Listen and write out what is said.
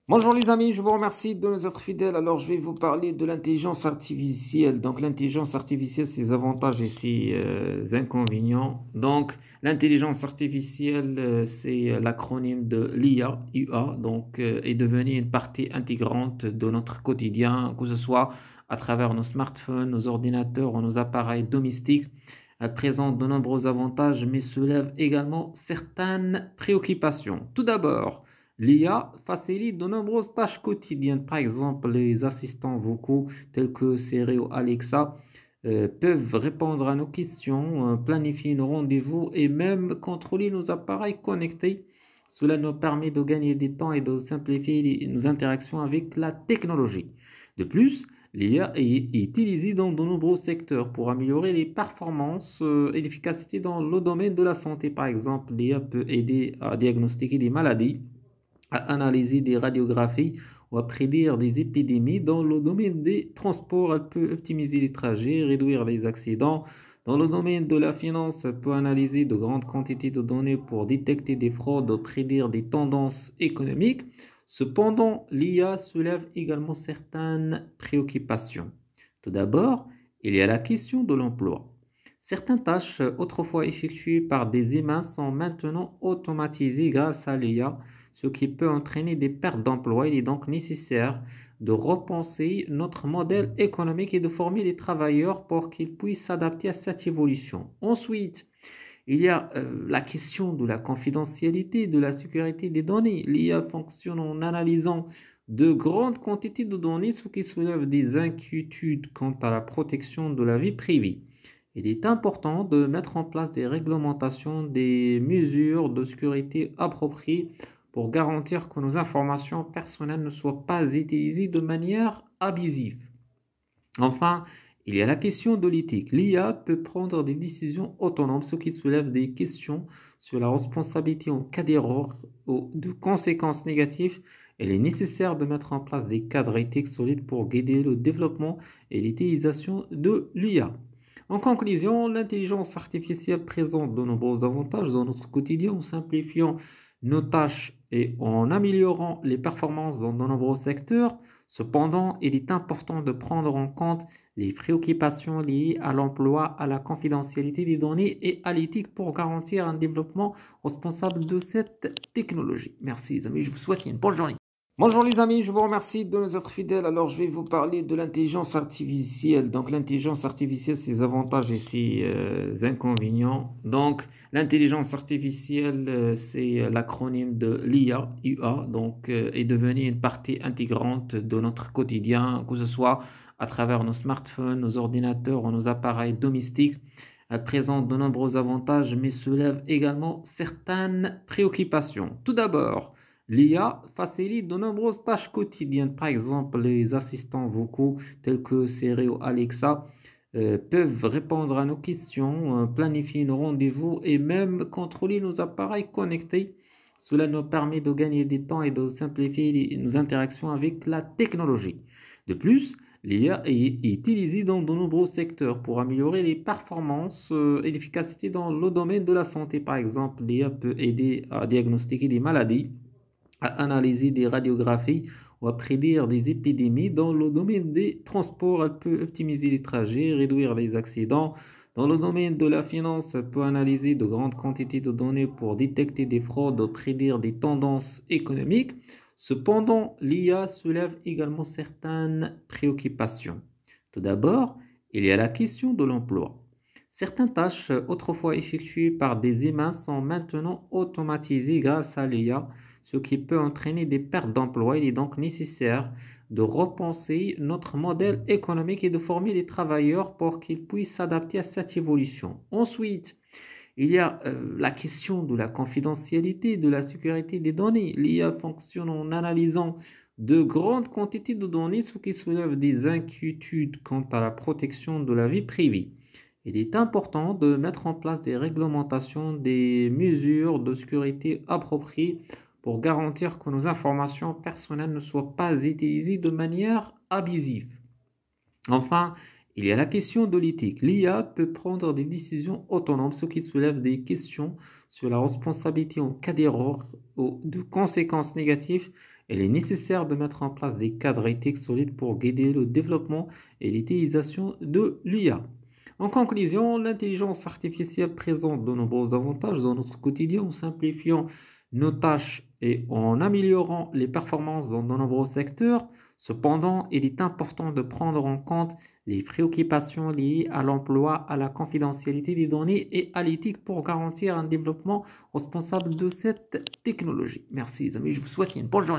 Bonjour les amis, je vous remercie de nous être fidèles. Alors je vais vous parler de l'intelligence artificielle. Donc l'intelligence artificielle, ses avantages et ses inconvénients. Donc l'intelligence artificielle, c'est l'acronyme de l'IA, UA, donc est devenue une partie intégrante de notre quotidien, que ce soit à travers nos smartphones, nos ordinateurs ou nos appareils domestiques. Elle présente de nombreux avantages, mais soulève également certaines préoccupations. Tout d'abord, l'IA facilite de nombreuses tâches quotidiennes. Par exemple, les assistants vocaux tels que Siri ou Alexa peuvent répondre à nos questions, planifier nos rendez-vous et même contrôler nos appareils connectés. Cela nous permet de gagner du temps et de simplifier nos interactions avec la technologie. De plus, l'IA est utilisée dans de nombreux secteurs pour améliorer les performances et l'efficacité dans le domaine de la santé. Par exemple, l'IA peut aider à diagnostiquer des maladies, à analyser des radiographies ou à prédire des épidémies. Dans le domaine des transports, elle peut optimiser les trajets, réduire les accidents. Dans le domaine de la finance, elle peut analyser de grandes quantités de données pour détecter des fraudes ou prédire des tendances économiques. Cependant, l'IA soulève également certaines préoccupations. Tout d'abord, il y a la question de l'emploi. Certaines tâches autrefois effectuées par des humains sont maintenant automatisées grâce à l'IA, ce qui peut entraîner des pertes d'emploi. Il est donc nécessaire de repenser notre modèle économique et de former les travailleurs pour qu'ils puissent s'adapter à cette évolution. Ensuite, il y a la question de la confidentialité et de la sécurité des données. L'IA fonctionne en analysant de grandes quantités de données, ce qui soulève des inquiétudes quant à la protection de la vie privée. Il est important de mettre en place des réglementations, des mesures de sécurité appropriées pour garantir que nos informations personnelles ne soient pas utilisées de manière abusive. Enfin, il y a la question de l'éthique. L'IA peut prendre des décisions autonomes, ce qui soulève des questions sur la responsabilité en cas d'erreur ou de conséquences négatives. Il est nécessaire de mettre en place des cadres éthiques solides pour guider le développement et l'utilisation de l'IA. En conclusion, l'intelligence artificielle présente de nombreux avantages dans notre quotidien en simplifiant nos tâches et en améliorant les performances dans de nombreux secteurs. Cependant, il est important de prendre en compte les préoccupations liées à l'emploi, à la confidentialité des données et à l'éthique pour garantir un développement responsable de cette technologie. Merci les amis, je vous souhaite une bonne journée. Bonjour les amis, je vous remercie de nous être fidèles. Alors je vais vous parler de l'intelligence artificielle. Donc l'intelligence artificielle, ses avantages et ses inconvénients. Donc l'intelligence artificielle, c'est l'acronyme de l'IA, UA, donc est devenue une partie intégrante de notre quotidien, que ce soit à travers nos smartphones, nos ordinateurs ou nos appareils domestiques. Elle présente de nombreux avantages, mais soulève également certaines préoccupations. Tout d'abord, l'IA facilite de nombreuses tâches quotidiennes. Par exemple, les assistants vocaux tels que Siri ou Alexa peuvent répondre à nos questions, planifier nos rendez-vous et même contrôler nos appareils connectés. Cela nous permet de gagner du temps et de simplifier nos interactions avec la technologie. De plus, l'IA est utilisée dans de nombreux secteurs pour améliorer les performances et l'efficacité dans le domaine de la santé. Par exemple, l'IA peut aider à diagnostiquer des maladies, à analyser des radiographies ou à prédire des épidémies. Dans le domaine des transports, elle peut optimiser les trajets, réduire les accidents. Dans le domaine de la finance, elle peut analyser de grandes quantités de données pour détecter des fraudes ou prédire des tendances économiques. Cependant, l'IA soulève également certaines préoccupations. Tout d'abord, il y a la question de l'emploi. Certaines tâches autrefois effectuées par des humains sont maintenant automatisées grâce à l'IA, ce qui peut entraîner des pertes d'emploi. Il est donc nécessaire de repenser notre modèle économique et de former les travailleurs pour qu'ils puissent s'adapter à cette évolution. Ensuite, il y a la question de la confidentialité et de la sécurité des données. L'IA fonctionne en analysant de grandes quantités de données, ce qui soulève des inquiétudes quant à la protection de la vie privée. Il est important de mettre en place des réglementations, des mesures de sécurité appropriées pour garantir que nos informations personnelles ne soient pas utilisées de manière abusive. Enfin, il y a la question de l'éthique. L'IA peut prendre des décisions autonomes, ce qui soulève des questions sur la responsabilité en cas d'erreur ou de conséquences négatives. Il est nécessaire de mettre en place des cadres éthiques solides pour guider le développement et l'utilisation de l'IA. En conclusion, l'intelligence artificielle présente de nombreux avantages dans notre quotidien en simplifiant nos tâches et en améliorant les performances dans de nombreux secteurs. Cependant, il est important de prendre en compte les préoccupations liées à l'emploi, à la confidentialité des données et à l'éthique pour garantir un développement responsable de cette technologie. Merci les amis, je vous souhaite une bonne journée.